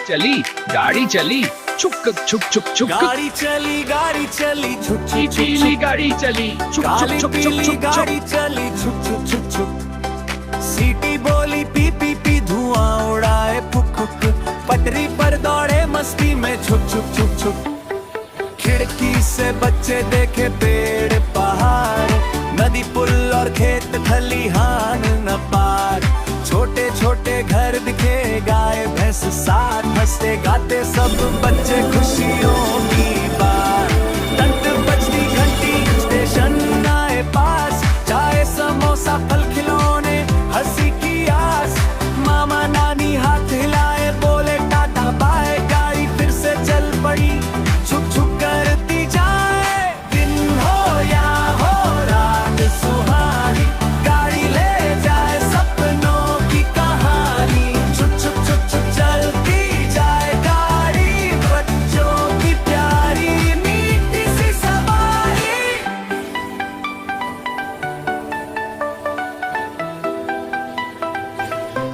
चली गाड़ी चली छुक छुक छुक छुक, गाड़ी चली छुक छुक छुक पीली गाड़ी चली छुक काली छुक छुक छुक पीली छुक गाड़ी चली छुक छुक छुक छुक सीटी बोली पी पी पी धुआं उड़ाए फुक फुक पटरी पर दौड़े मस्ती में छुक छुक छुक छुक खिड़की से बच्चे देखे पेड़ पहाड़ नदी पुल और खेत खलिहान न पार छोटे छोटे घर दिखे गाय भैंस साथ हंसते गाते सब बच्चे खुशियों